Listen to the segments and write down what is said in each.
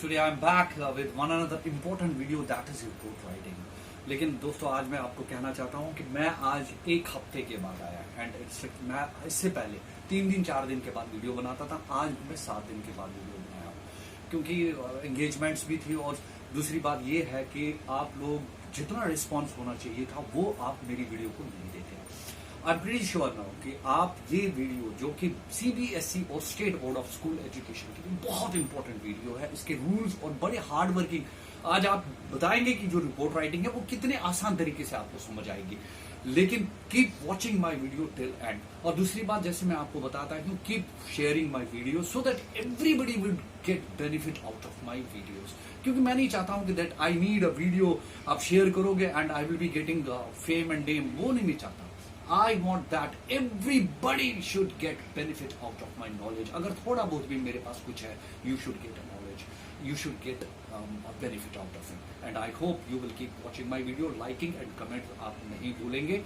today I'm back with one another important video that is report writing. लेकिन दोस्तों आज मैं आपको कहना चाहता हूँ कि मैं आज एक हफ्ते के बाद आया एंड मैं इससे पहले 3 दिन 4 दिन के बाद वीडियो बनाता था। आज मैं 7 दिन के बाद वीडियो बनाया हूँ क्योंकि एंगेजमेंट्स भी थी और दूसरी बात ये है कि आप लोग जितना रिस्पॉन्स होना चाहिए था वो आप मेरी वीडियो को नहीं देते हैं। I am pretty sure now कि आप ये वीडियो जो कि सीबीएसई और state board of school education के लिए बहुत इंपॉर्टेंट वीडियो है, इसके रूल्स और बड़े हार्ड वर्किंग आज आप बताएंगे कि जो रिपोर्ट राइटिंग है वो कितने आसान तरीके से आपको समझ आएगी। लेकिन keep watching my video till and. और दूसरी बात जैसे मैं आपको बताता हूँ keep sharing my video so that everybody will get benefit out of my videos. क्योंकि मैं नहीं चाहता हूं कि that I need a video आप शेयर करोगे and I will be getting fame and name, वो नहीं मैं चाहता। I want that everybody should get benefit out of my knowledge. अगर थोड़ा बहुत भी मेरे पास कुछ है, you should get a knowledge, you should get a benefit out of it. And I hope you will keep watching my video, liking and comment आप नहीं भूलेंगे।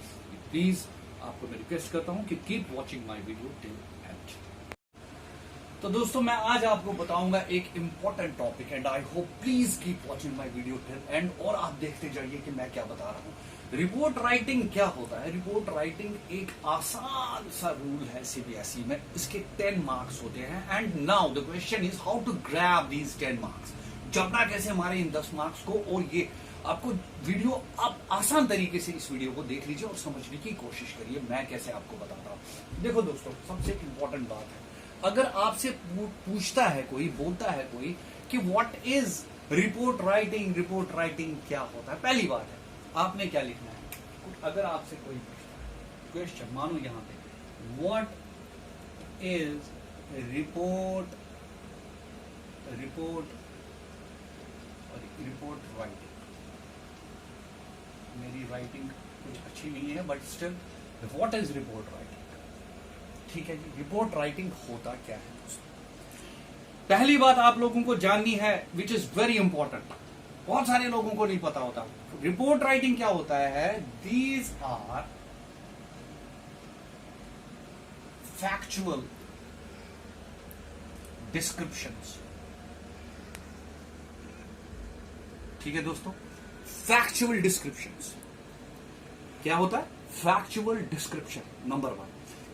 Please आपको मैं रिक्वेस्ट करता हूँ कि keep watching my video till end. तो दोस्तों मैं आज आपको बताऊंगा एक important topic and I hope please keep watching my video till and और आप देखते जाइए कि मैं क्या बता रहा हूं। रिपोर्ट राइटिंग क्या होता है? रिपोर्ट राइटिंग एक आसान सा रूल है सीबीएसई में, इसके 10 मार्क्स होते हैं and now the question is how to grab these 10 marks. जपना कैसे मारे इन 10 मार्क्स को, और ये आपको वीडियो आप आसान तरीके से इस वीडियो को देख लीजिए और समझने की कोशिश करिए मैं कैसे आपको बताता हूं। देखो दोस्तों, सबसे इंपॉर्टेंट बात है, अगर आपसे पूछता है कोई, बोलता है कोई कि what is report writing, report writing क्या होता है, पहली बात है आपने क्या लिखना है। अगर आपसे कोई क्वेश्चन, मानो यहां पे व्हाट इज रिपोर्ट राइटिंग। मेरी राइटिंग कुछ अच्छी नहीं है but still what is report writing. ठीक है जी, रिपोर्ट राइटिंग होता क्या है दोस्तों? पहली बात आप लोगों को जाननी है विच इज वेरी इंपॉर्टेंट, बहुत सारे लोगों को नहीं पता होता। रिपोर्ट राइटिंग क्या होता है? These are factual descriptions. ठीक है दोस्तों, फैक्चुअल डिस्क्रिप्शंस क्या होता है? Factual description number 1।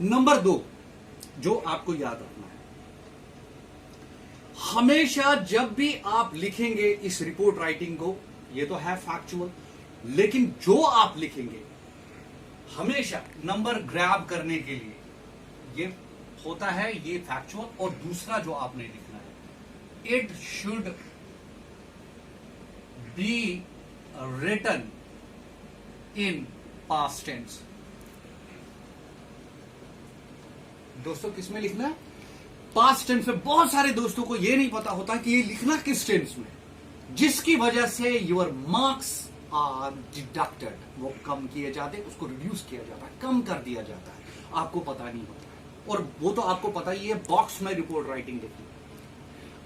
नंबर 2 जो आपको याद रखना है, हमेशा जब भी आप लिखेंगे इस रिपोर्ट राइटिंग को, ये तो है फैक्चुअल, लेकिन जो आप लिखेंगे हमेशा नंबर ग्रैब करने के लिए ये होता है, ये फैक्चुअल। और दूसरा जो आपने लिखना है, it should be written in past tense. दोस्तों किस में लिखना है? पास्ट टेंस में। बहुत सारे दोस्तों को यह नहीं पता होता कि ये लिखना किस टेंस में, जिसकी वजह से योर मार्क्स आर डिडक्टेड, वो कम किए जाते हैं, उसको रिड्यूस किया जाता है, कम कर दिया जाता है, आपको पता नहीं होता है। और वो तो आपको पता ही है, बॉक्स में रिपोर्ट राइटिंग लिखी।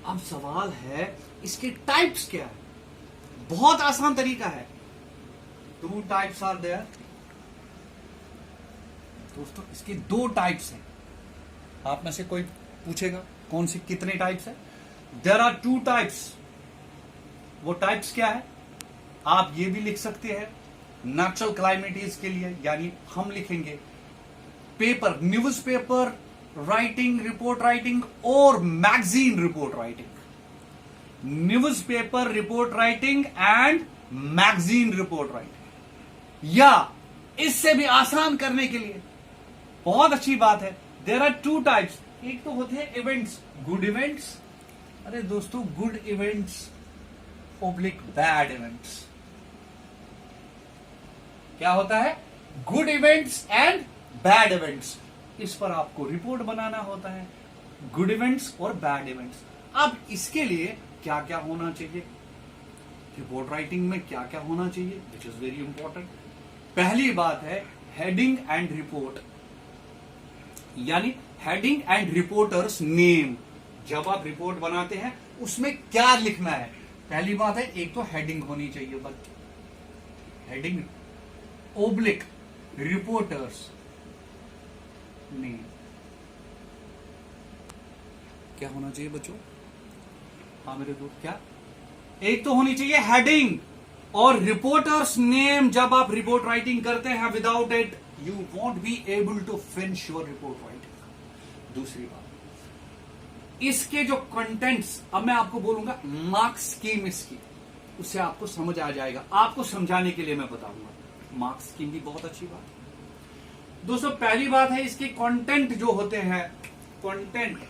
अब सवाल है इसके टाइप्स क्या है? बहुत आसान तरीका है, 2 टाइप्स आर देयर। दोस्तों इसके 2 टाइप्स हैं। आप में से कोई पूछेगा कौन सी, कितने टाइप्स है? There are 2 types. वो टाइप्स क्या है? आप ये भी लिख सकते हैं नेचुरल क्लाइमेटीज के लिए, यानी हम लिखेंगे paper, newspaper writing, report writing और magazine report writing. Newspaper report writing and magazine report writing. या इससे भी आसान करने के लिए बहुत अच्छी बात है, देयर आर 2 टाइप्स। एक तो होते हैं इवेंट्स, गुड इवेंट्स। अरे दोस्तों, good events oblique bad events. क्या होता है? Good events and bad events. इस पर आपको रिपोर्ट बनाना होता है, गुड इवेंट्स और बैड इवेंट्स। अब इसके लिए क्या क्या होना चाहिए, रिपोर्ट राइटिंग में क्या क्या होना चाहिए, विच इज वेरी इंपॉर्टेंट। पहली बात है हेडिंग एंड रिपोर्ट, यानी हेडिंग एंड रिपोर्टर्स नेम। जब आप रिपोर्ट बनाते हैं उसमें क्या लिखना है? पहली बात है एक तो हेडिंग होनी चाहिए, बस हेडिंग ओब्लिक रिपोर्टर्स नेम। क्या होना चाहिए बच्चों? हाँ मेरे दोस्त, क्या एक तो होनी चाहिए हेडिंग और रिपोर्टर्स नेम। जब आप रिपोर्ट राइटिंग करते हैं, without it you won't be able to finish your report writing. दूसरी बात, इसके जो कंटेंट्स, अब मैं आपको बोलूंगा मार्क्स स्कीम इसकी, उससे आपको समझ आ जाएगा। आपको समझाने के लिए मैं बताऊंगा। मार्क्स स्कीम भी बहुत अच्छी बात है दोस्तों। पहली बात है इसके कंटेंट जो होते हैं, कंटेंट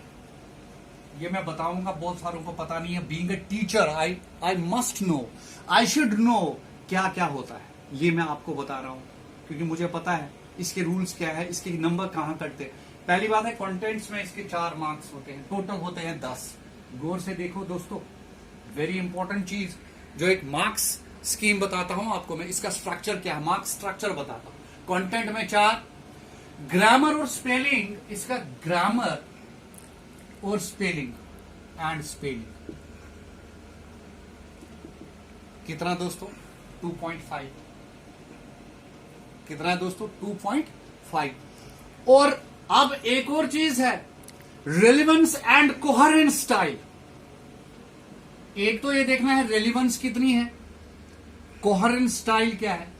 ये मैं बताऊंगा, बहुत सारों को पता नहीं है। Being a teacher I must know, I should know क्या क्या होता है। ये मैं आपको बता रहा हूं क्योंकि मुझे पता है इसके रूल्स क्या है, इसके नंबर कहां कटते हैं। पहली बात है कंटेंट्स में इसके 4 मार्क्स होते हैं, टोटल होते हैं 10। गौर से देखो दोस्तों, वेरी इंपॉर्टेंट चीज, जो एक मार्क्स स्कीम बताता हूं आपको मैं, इसका स्ट्रक्चर क्या है, मार्क्स स्ट्रक्चर बताता हूं। कंटेंट में 4, ग्रामर और स्पेलिंग, इसका ग्रामर और स्पेलिंग एंड स्पेलिंग कितना दोस्तों, 2.5। कितना है दोस्तों, 2.5। और अब एक और चीज है, रेलिवेंस एंड कोहेरेंट स्टाइल। एक तो ये देखना है रेलिवेंस कितनी है, कोहेरेंट स्टाइल क्या है।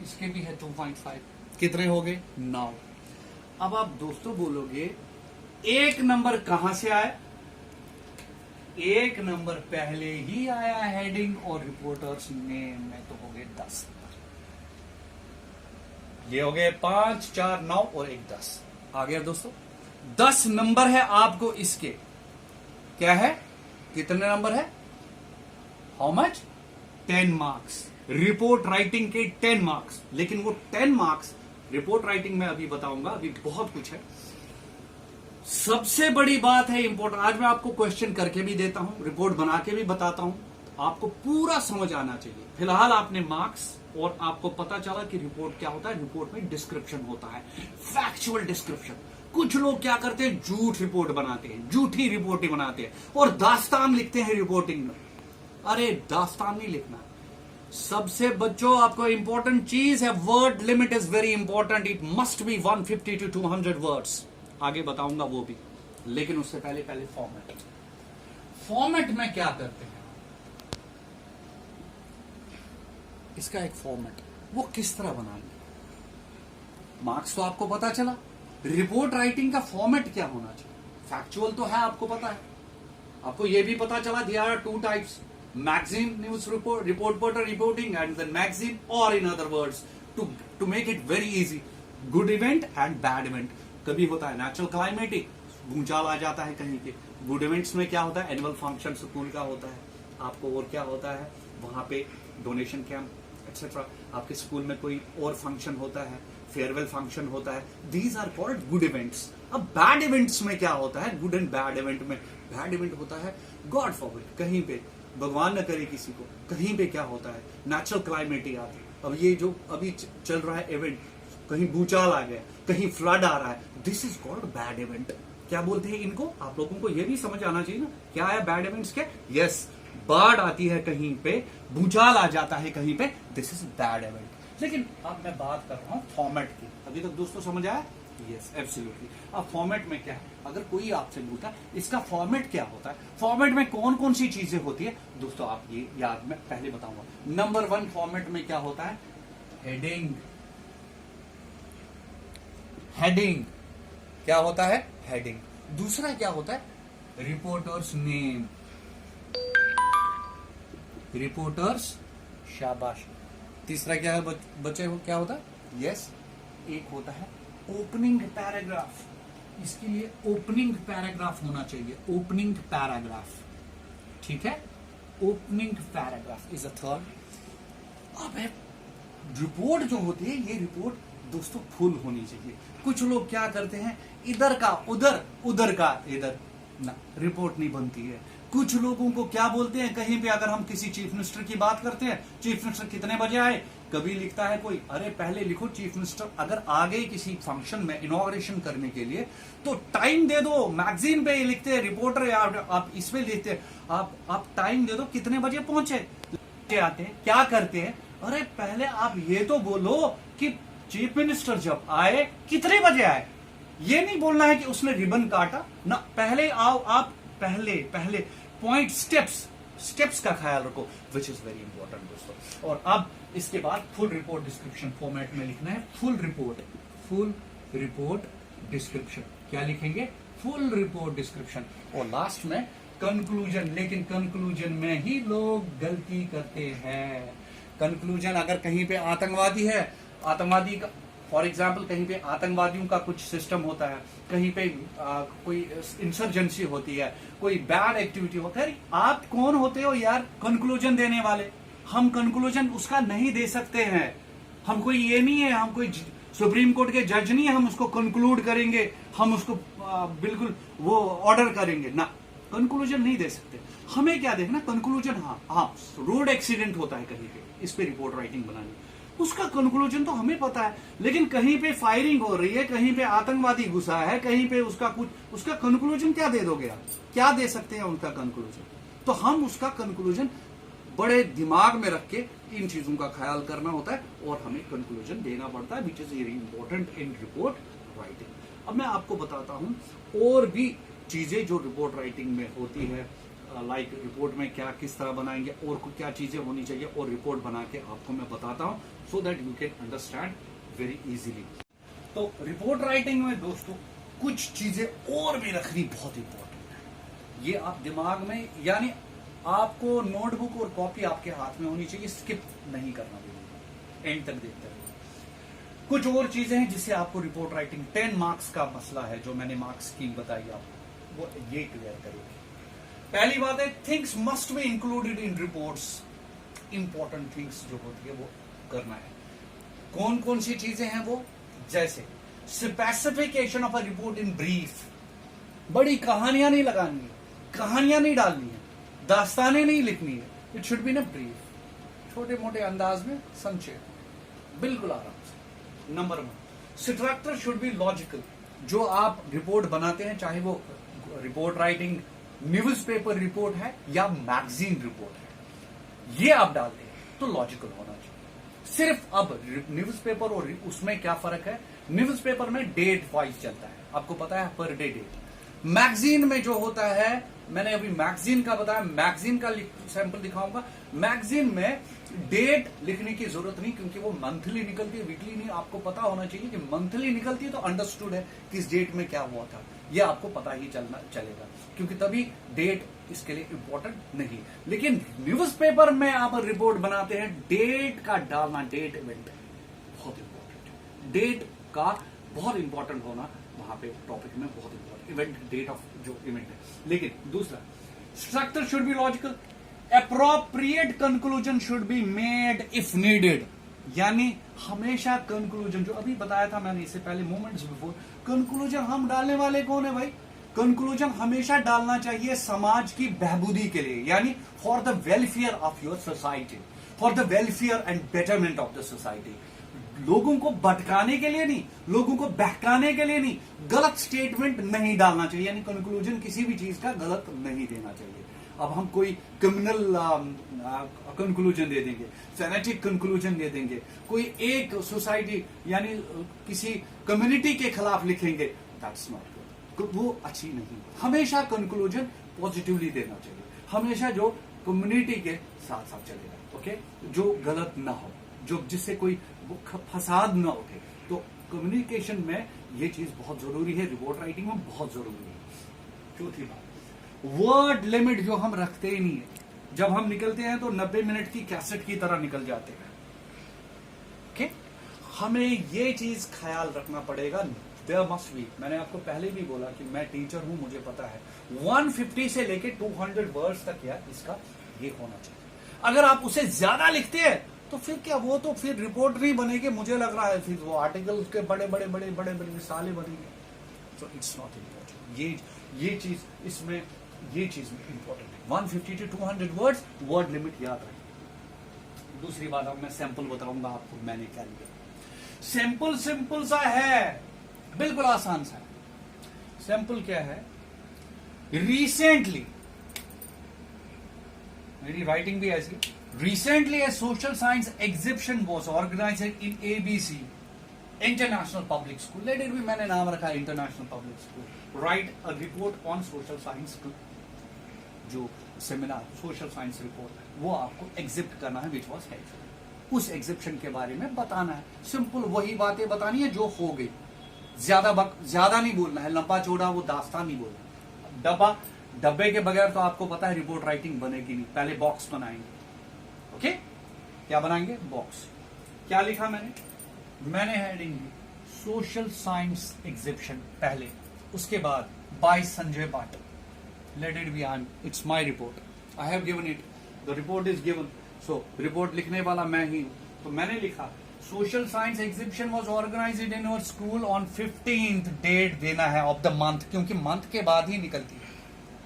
इसके भी है 2.5। कितने हो गए, 9। अब आप दोस्तों बोलोगे एक नंबर कहां से आया, एक नंबर पहले ही आया हेडिंग और रिपोर्टर्स नेम में, तो हो गए 10। ये हो गए 5, 4, 9 और 1 10 आ गया दोस्तों। 10 नंबर है आपको इसके, क्या है, कितने नंबर है, how much, 10 marks. Report writing के 10 मार्क्स। लेकिन वो 10 मार्क्स रिपोर्ट राइटिंग में अभी बताऊंगा, अभी बहुत कुछ है। सबसे बड़ी बात है इंपॉर्टेंट, आज मैं आपको क्वेश्चन करके भी देता हूं, रिपोर्ट बना के भी बताता हूं, आपको पूरा समझ आना चाहिए। फिलहाल आपने मार्क्स और आपको पता चला कि रिपोर्ट क्या होता है। रिपोर्ट में डिस्क्रिप्शन होता है, फैक्चुअल डिस्क्रिप्शन। कुछ लोग क्या करते हैं, झूठ रिपोर्ट बनाते हैं, झूठी रिपोर्ट बनाते हैं और दास्तान लिखते हैं रिपोर्टिंग में। अरे दास्तान नहीं लिखना। सबसे बच्चों आपको इंपॉर्टेंट चीज है, word limit is very important. It must be 150 to 200 words. आगे बताऊंगा वो भी, लेकिन उससे पहले फॉर्मेट। फॉर्मेट में क्या करते हैं, इसका एक फॉर्मेट, वो किस तरह बनाएंगे। मार्क्स तो आपको पता चला, रिपोर्ट राइटिंग का फॉर्मेट क्या होना चाहिए। फैक्चुअल तो है, आपको पता है। आपको यह भी पता चला there are 2 types, magazine news report, reporter reporting and then magazine, और in other words to make it very easy, good event and bad event. कभी होता है नेचुरल क्लाइमेटिक, भूचाल आ जाता है कहीं पे। गुड इवेंट्स में क्या होता है, एनुअल फंक्शन स्कूल का होता है आपको, और क्या होता है वहां पे डोनेशन कैंप एक्सेट्रा। आपके स्कूल में कोई और फंक्शन होता है, फेयरवेल फंक्शन होता है, these are called good events. अब बैड इवेंट्स में क्या होता है, गुड एंड बैड इवेंट में, बैड इवेंट होता है गॉड फॉरबिड, कहीं पे भगवान न करे किसी को, कहीं पे क्या होता है नेचुरल क्लाइमेट आती है। अब ये जो अभी चल रहा है इवेंट, कहीं भूचाल आ गया, कहीं फ्लड आ रहा है, this is called bad event. क्या बोलते हैं इनको, आप लोगों को ये भी समझ आना चाहिए ना, क्या है बैड इवेंट्स के। यस, बाढ़ आती है कहीं पे, भूचाल आ जाता है कहीं पे, दिस इज बैड इवेंट। लेकिन अब मैं बात कर रहा हूं फॉर्मेट की। अभी तक दोस्तों समझ आया, यस एब्सोल्युटली। अब फॉर्मेट में क्या है, अगर कोई आपसे पूछता है इसका फॉर्मेट क्या होता है, फॉर्मेट में कौन कौन सी चीजें होती है दोस्तों, आप ये याद में पहले बताऊंगा। नंबर 1 फॉर्मेट में क्या होता है, हेडिंग। हेडिंग क्या होता है, हेडिंग। दूसरा क्या होता है, रिपोर्टर्स नेम, रिपोर्टर्स, शाबाश। तीसरा क्या है बच्चे को, क्या होता है, यस, एक होता है ओपनिंग पैराग्राफ। इसके लिए ओपनिंग पैराग्राफ होना चाहिए, ओपनिंग पैराग्राफ, ठीक है, opening paragraph is a third. अब रिपोर्ट जो होती है, ये रिपोर्ट दोस्तों फुल होनी चाहिए। कुछ लोग क्या करते हैं, इधर का उधर, उधर का इधर, ना, रिपोर्ट नहीं बनती है। कुछ लोगों को क्या बोलते हैं, कहीं पे अगर हम किसी चीफ मिनिस्टर की बात करते हैं, चीफ मिनिस्टर कितने बजे आए, कभी लिखता है कोई, अरे पहले लिखो चीफ मिनिस्टर अगर आ गए किसी फंक्शन में इनॉग्रेशन करने के लिए तो टाइम दे दो। मैगजीन पे लिखते हैं रिपोर्टर, या आप इसमें लिखते हैं, आप टाइम दे दो, कितने बजे पहुंचे, आते हैं क्या करते हैं, अरे पहले आप ये तो बोलो कि चीफ मिनिस्टर जब आए कितने बजे आए, ये नहीं बोलना है कि उसने रिबन काटा ना, पहले आओ आप पहले पॉइंट स्टेप्स का ख्याल रखो, विच इज वेरी इंपॉर्टेंट दोस्तों। और अब इसके बाद फुल रिपोर्ट डिस्क्रिप्शन फॉर्मेट में लिखना है, फुल रिपोर्ट डिस्क्रिप्शन। क्या लिखेंगे? Full report description. और लास्ट में कंक्लूजन, लेकिन कंक्लूजन में ही लोग गलती करते हैं। कंक्लूजन अगर कहीं पे आतंकवादी है, आतंकवादी का फॉर एग्जाम्पल कहीं पे आतंकवादियों का कुछ सिस्टम होता है, कहीं पे कोई इंसर्जेंसी होती है, कोई बैड एक्टिविटी होता है, आप कौन होते हो यार कंक्लूजन देने वाले? हम कंक्लूजन उसका नहीं दे सकते हैं। हम कोई ये नहीं है, हम कोई सुप्रीम कोर्ट के जज नहीं है, हम उसको कंक्लूड करेंगे, हम उसको बिल्कुल वो ऑर्डर करेंगे ना, कंक्लूजन नहीं दे सकते। हमें क्या देखना कंक्लूजन? हाँ, रोड एक्सीडेंट होता है कहीं पे, इस पे रिपोर्ट राइटिंग बनानी, उसका कंक्लूजन तो हमें पता है, लेकिन कहीं पे फायरिंग हो रही है, कहीं पे आतंकवादी घुसा है, कहीं पे उसका कुछ, उसका कंक्लूजन क्या दे दोगे आप? क्या दे सकते हैं उनका कंक्लूजन? तो हम उसका कंक्लूजन बड़े दिमाग में रख के इन चीजों का ख्याल करना होता है और हमें कंक्लूजन देना पड़ता है, which is very important in report writing. अब मैं आपको बताता हूं और भी चीजें जो रिपोर्ट राइटिंग में होती है, लाइक रिपोर्ट में क्या किस तरह बनाएंगे और क्या चीजें होनी चाहिए, और रिपोर्ट बना के आपको मैं बताता हूं so that you can understand very easily. तो रिपोर्ट राइटिंग में दोस्तों कुछ चीजें और भी रखनी बहुत इंपॉर्टेंट है। ये आप दिमाग में, यानी आपको नोटबुक और कॉपी आपके हाथ में होनी चाहिए, स्किप नहीं करना वीडियो, एंड तक देखते रहिए। कुछ और चीजें हैं जिससे आपको रिपोर्ट राइटिंग 10 मार्क्स का मसला है, जो मैंने मार्क्स स्कीम बताई आपको, वो ये क्लियर करेगी। पहली बात है, things must be included in reports. Important things जो होती है वो करना है। कौन कौन सी चीजें हैं वो? जैसे specification of a report in brief, बड़ी कहानियां नहीं लगानी है, कहानियां नहीं डालनी है, दास्तानें नहीं लिखनी है, it should be in a brief, छोटे मोटे अंदाज में संक्षेप, बिल्कुल आराम से। Number 1, structure should be logical. जो आप रिपोर्ट बनाते हैं, चाहे वो रिपोर्ट राइटिंग न्यूज़पेपर रिपोर्ट है या मैगजीन रिपोर्ट है, ये आप डालते हैं तो लॉजिकल होना चाहिए। सिर्फ अब न्यूज़पेपर और उसमें क्या फर्क है? न्यूज़पेपर में डेट वाइज चलता है, आपको पता है, पर डे डेट। मैगजीन में जो होता है, मैंने अभी मैगजीन का बताया, मैगजीन का सैंपल दिखाऊंगा। मैगजीन में डेट लिखने की जरूरत नहीं, क्योंकि वो मंथली निकलती है, वीकली नहीं। आपको पता होना चाहिए कि मंथली निकलती है तो अंडरस्टूड है किस डेट में क्या हुआ था, ये आपको पता ही चलेगा, क्योंकि तभी डेट इसके लिए इंपॉर्टेंट नहीं। लेकिन न्यूज़पेपर में आप रिपोर्ट बनाते हैं, डेट का डालना, डेट इवेंट बहुत इंपॉर्टेंट, डेट का बहुत इंपॉर्टेंट होना वहां पे टॉपिक में बहुत इंपॉर्टेंट, इवेंट डेट ऑफ जो इवेंट है। लेकिन दूसरा, structure should be logical, appropriate conclusion should be made if needed. यानी हमेशा कंक्लूजन, जो अभी बताया था मैंने इससे पहले मोमेंट्स बिफोर, कंक्लूजन हम डालने वाले कौन है भाई? कंक्लूजन हमेशा डालना चाहिए समाज की बहबूदी के लिए, यानी for the welfare of your society, for the welfare and betterment of the society. लोगों को भटकाने के लिए नहीं, लोगों को बहकाने के लिए नहीं, गलत स्टेटमेंट नहीं डालना चाहिए, यानी कंक्लूजन किसी भी चीज का गलत नहीं देना चाहिए। अब हम कोई क्रिमिनल कंक्लूजन दे देंगे, फैनेटिक कंक्लूजन दे देंगे, कोई एक सोसाइटी यानी किसी कम्युनिटी के खिलाफ लिखेंगे, दैट्स नॉट गुड, वो अच्छी नहीं। हमेशा कंक्लूजन पॉजिटिवली देना चाहिए, हमेशा जो कम्युनिटी के साथ साथ चलेगा, ओके, जो गलत ना हो, जो जिससे कोई फसाद ना उठे। तो कम्युनिकेशन में ये चीज बहुत जरूरी है, रिपोर्ट राइटिंग में बहुत जरूरी है। चौथी बात, वर्ड लिमिट जो हम रखते ही नहीं है। जब हम निकलते हैं तो 90 मिनट की कैसेट की तरह निकल जाते हैं, ओके। हमें ये चीज ख्याल रखना पड़ेगा, देयर मस्ट बी, मैंने आपको पहले भी बोला कि मैं टीचर हूं, मुझे पता है 150 से लेके 200 वर्ड्स तक यार इसका ये होना चाहिए। अगर आप उसे ज्यादा लिखते हैं तो फिर क्या, वो तो फिर रिपोर्ट नहीं बनेगी, मुझे लग रहा है फिर वो आर्टिकल के बड़े बड़े बड़े बड़े बड़े मिसाले बनेंगे। तो इट्स नॉट इम्पोर्टेंट, ये चीज इसमें, ये चीज इंपॉर्टेंट है। 150 to 200 वर्ड्स वर्ड लिमिट याद रखें। दूसरी बात, अब मैं सैंपल बताऊंगा आपको मैंने क्या लिया। सैंपल सिंपल सा है, बिल्कुल आसान सा है। सैंपल क्या है? रिसेंटली, मेरी राइटिंग भी ऐसी, recently a social science exhibition was organized in ABC, international public school, let it be, मैंने नाम रखा है international public school. Right a report on social science, जो सेमिनार सोशल साइंस रिपोर्ट वो आपको एग्जिबिट करना है, विच वॉज हेल्पफुल। उस एग्जिबिशन के बारे में बताना है, सिंपल वही बातें बतानी है जो हो गई, ज्यादा नहीं बोलना है, लंबा चौड़ा वो दास्तान नहीं बोलना। डब्बे के बगैर तो आपको पता है रिपोर्ट राइटिंग बनेगी नहीं, पहले बॉक्स बनाएंगे। ओके, क्या बनाएंगे? बॉक्स। क्या लिखा मैंने हेडिंग दी सोशल साइंस एग्जिबिशन पहले, उसके बाद by Sanjay Patil, let it be it's my report, I have given it, the report is given, so report लिखने वाला मैं ही हूं। तो मैंने लिखा social science exhibition was organised in our school on 15th, date देना है ऑफ द मंथ, क्योंकि मंथ के बाद ही निकलती है।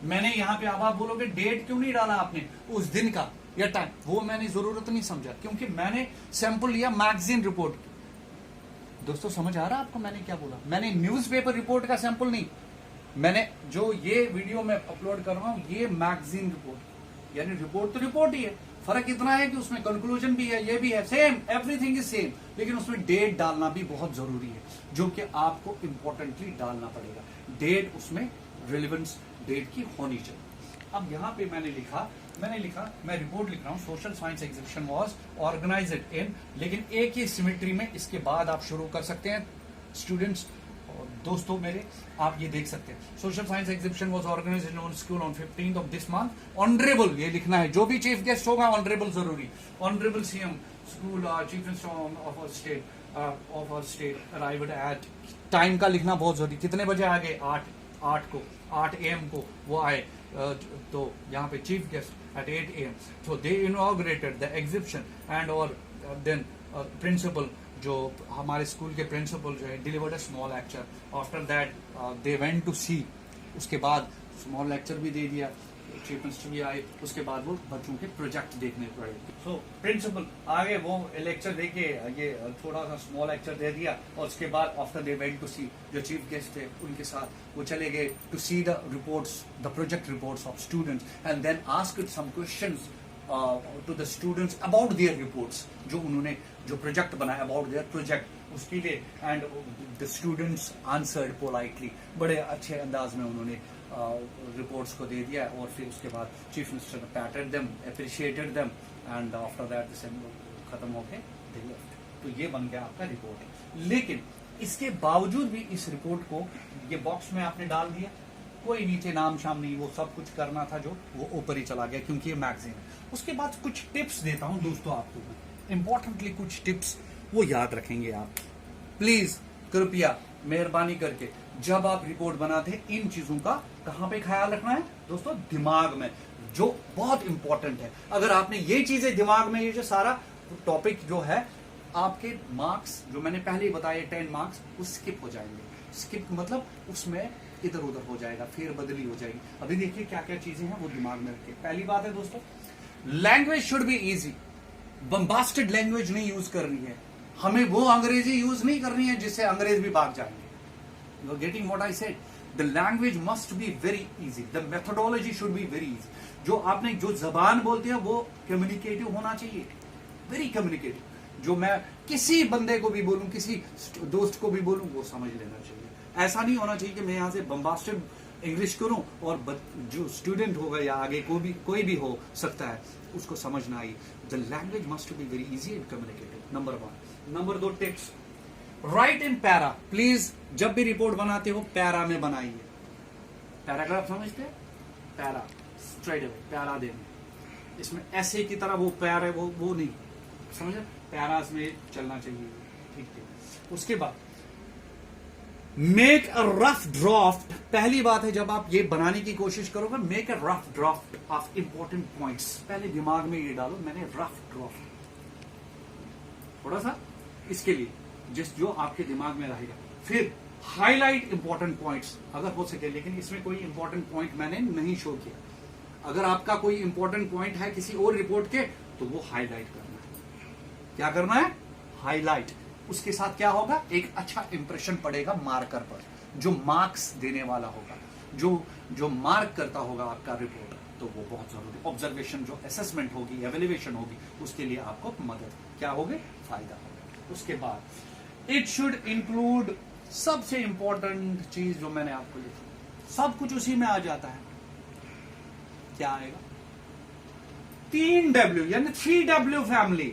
मैंने यहाँ पे, अब आप बोलोगे डेट क्यों नहीं डाला आपने उस दिन का या टाइम, वो मैंने जरूरत नहीं समझा, क्योंकि मैंने सैंपल लिया मैगजीन रिपोर्ट। दोस्तों समझ आ रहा है आपको मैंने क्या बोला? मैंने न्यूज़पेपर रिपोर्ट का सैंपल नहीं, मैंने जो ये वीडियो में अपलोड कर रहा हूं ये मैगजीन रिपोर्ट, यानी रिपोर्ट तो रिपोर्ट ही है, फर्क इतना है कि उसमें कंक्लूजन भी है, ये भी है, सेम एवरीथिंग इज सेम, लेकिन उसमें डेट डालना भी बहुत जरूरी है, जो कि आपको इंपॉर्टेंटली डालना पड़ेगा। डेट उसमें रिलेवेंस डेट की होनी चाहिए। अब यहाँ पे मैंने लिखा मैं रिपोर्ट लिख रहा हूँ social science exhibition was organised in, लेकिन एक ही सिमेट्री में इसके बाद आप शुरू कर सकते हैं स्टूडेंट्स और दोस्तों मेरे, आप ये देख सकते हैं social science exhibition was organised in school on 15th of this month. Honourable ये लिखना है, जो भी चीफ गेस्ट होगा ऑनरेबल जरूरी, honourable CM school chief minister of our state arrived at, time का लिखना बहुत जरूरी, कितने बजे आ गए? 8 AM को वो आए, तो यहाँ पे chief guest at 8 AM, so they inaugurated the exhibition and or then principal, जो हमारे स्कूल के प्रिंसिपल जो है, delivered a small lecture, after that they went to see, उसके बाद स्मॉल लेक्चर भी दे दिया, चीफ मिनिस्टर भी आए, उसके बाद वो बच्चों के प्रोजेक्ट देखने पड़े। सो प्रिंसिपल आगे वो लेक्चर देके ये थोड़ा सा स्मॉल लेक्चर दे दिया, और उसके बाद after they went to see, जो चीफ गेस्ट थे उनके साथ वो चले गए to see the reports, the project reports of students, and then asked some questions to the students about their reports, जो उन्होंने जो प्रोजेक्ट बनाया अबाउट देयर प्रोजेक्ट उसके लिए, and the students answered politely, बड़े अच्छे अंदाज में उन्होंने रिपोर्ट्स को दे दिया, और फिर उसके बाद chief minister पैटेड them, appreciated them, and after that खत्म हो गए, तो ये बन गया आपका रिपोर्ट। लेकिन इसके बावजूद भी इस रिपोर्ट को ये बॉक्स में आपने डाल दिया, कोई नीचे नाम शाम नहीं, वो सब कुछ करना था जो वो ऊपर ही चला गया, क्योंकि ये मैगजीन है। उसके बाद कुछ टिप्स देता हूं दोस्तों आपको, इंपॉर्टेंटली कुछ टिप्स वो याद रखेंगे आप, प्लीज कृपया मेहरबानी करके जब आप रिपोर्ट बनाते हैं इन चीजों का कहां पे ख्याल रखना है दोस्तों? दिमाग में, जो बहुत इंपॉर्टेंट है। अगर आपने ये चीजें दिमाग में, ये जो सारा टॉपिक जो है, आपके मार्क्स जो मैंने पहले ही बताया 10 मार्क्स वो स्किप हो जाएंगे। स्किप मतलब उसमें इधर उधर हो जाएगा, फेर बदली हो जाएगी। अभी देखिए क्या क्या चीजें हैं वो दिमाग में रखिए। पहली बात है दोस्तों, language should be easy, bombastic language नहीं यूज करनी है, हमें वो अंग्रेजी यूज नहीं करनी है जिससे अंग्रेज भी भाग जाएंगे। You are getting what I said? The language must be very easy, the methodology should be very easy. जो आपने जो जबान बोलते हैं वो कम्युनिकेटिव होना चाहिए, वेरी कम्युनिकेटिव। जो मैं किसी बंदे को भी बोलूं, किसी दोस्त को भी बोलूं, वो समझ लेना चाहिए। ऐसा नहीं होना चाहिए कि मैं यहाँ से बम्बास्टेड इंग्लिश करूं और जो स्टूडेंट होगा या आगे कोई भी हो सकता है उसको समझ ना आई। The language must be very easy and communicative, number 1। Number 2 tips, write in para. Please जब भी रिपोर्ट बनाते हो पैरा में बनाइए। पैराग्राफ समझते हैं? पैरा, स्ट्रेट अवे पैरा देने, इसमें ऐसे की तरह वो पैर है वो नहीं, समझे? पैरास में चलना चाहिए, ठीक है। उसके बाद मेक अ रफ ड्राफ्ट। पहली बात है, जब आप ये बनाने की कोशिश करोगे, make a rough draft of important points. पहले दिमाग में ये डालो, मैंने रफ ड्राफ्ट, थोड़ा सा इसके लिए जो आपके दिमाग में रहेगा। फिर हाईलाइट इंपॉर्टेंट पॉइंट्स अगर हो सके, लेकिन इसमें कोई इंपॉर्टेंट पॉइंट मैंने नहीं शो किया। अगर आपका कोई इंपॉर्टेंट पॉइंट है किसी और रिपोर्ट के, तो वो हाईलाइट करना है। क्या करना है? हाईलाइट। उसके साथ क्या होगा? एक अच्छा इंप्रेशन पड़ेगा मार्कर पर, जो मार्क्स देने वाला होगा, जो मार्क करता होगा आपका रिपोर्ट, तो वो बहुत जरूरी। ऑब्जर्वेशन जो असेसमेंट होगी, एवेल्युएशन होगी, उसके लिए आपको मदद क्या होगी? फायदा होगा। उसके बाद इट शुड इंक्लूड सबसे इंपॉर्टेंट चीज जो मैंने आपको लिखी, सब कुछ उसी में आ जाता है। क्या आएगा? 3W यानी 3W फैमिली,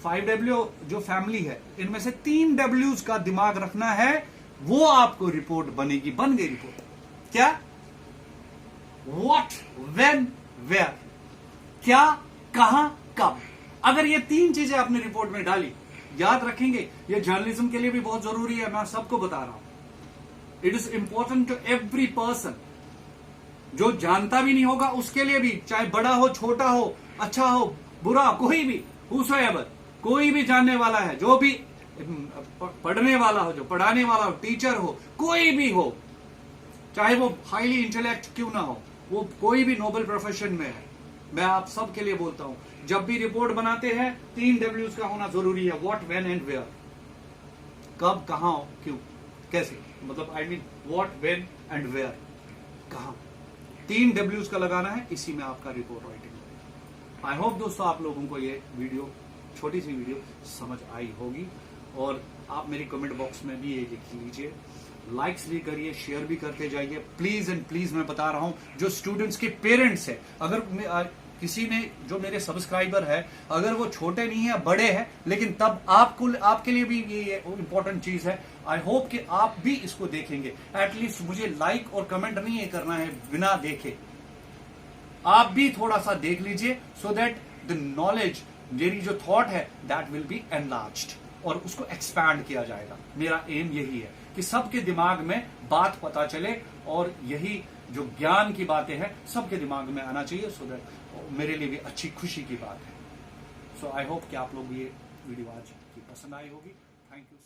5W जो फैमिली है, इनमें से 3Ws का दिमाग रखना है, वो आपको रिपोर्ट बनेगी। बन गई रिपोर्ट। क्या? व्हाट, व्हेन, वेयर, क्या, कहां, कब। अगर ये 3 चीजें आपने रिपोर्ट में डाली, याद रखेंगे, ये जर्नलिज्म के लिए भी बहुत जरूरी है, मैं सबको बता रहा हूं। It is important to every person. जो जानता भी नहीं होगा उसके लिए भी, चाहे बड़ा हो, छोटा हो, अच्छा हो, बुरा, कोई भी, whosoever, कोई भी जानने वाला है, जो भी पढ़ने वाला हो, जो पढ़ाने वाला हो, टीचर हो, कोई भी हो, चाहे वो हाईली इंटेलेक्ट क्यों ना हो, वो कोई भी नोबल प्रोफेशन में है, मैं आप सब के लिए बोलता हूं, जब भी रिपोर्ट बनाते हैं 3Ws का होना जरूरी है। What, when and where. कब, कहां, क्यों, कैसे, मतलब I mean what, when and where, कहां, 3Ws का लगाना है, इसी में आपका रिपोर्ट राइटिंग। आई होप दोस्तों आप लोगों को ये वीडियो, छोटी सी वीडियो समझ आई होगी, और आप मेरी कमेंट बॉक्स में भी ये लिख लीजिए, लाइक्स भी करिए, शेयर भी करते जाइए प्लीज एंड प्लीज। मैं बता रहा हूं, जो स्टूडेंट्स के पेरेंट्स है, अगर किसी ने, जो मेरे सब्सक्राइबर है, अगर वो छोटे नहीं है, बड़े हैं, लेकिन तब आपके लिए भी ये इंपॉर्टेंट चीज है। आई होप कि आप भी इसको देखेंगे। एटलीस्ट मुझे लाइक और कमेंट नहीं ये करना है बिना देखे, आप भी थोड़ा सा देख लीजिए, सो दैट द नॉलेज, मेरी जो थॉट है, दैट विल बी एनलार्ज्ड, और उसको एक्सपैंड किया जाएगा। मेरा एम यही है कि सबके दिमाग में बात पता चले, और यही जो ज्ञान की बातें हैं सबके दिमाग में आना चाहिए, सो दैट मेरे लिए भी अच्छी खुशी की बात है। सो आई होप कि आप लोग ये वीडियो आज की पसंद आई होगी। Thank you.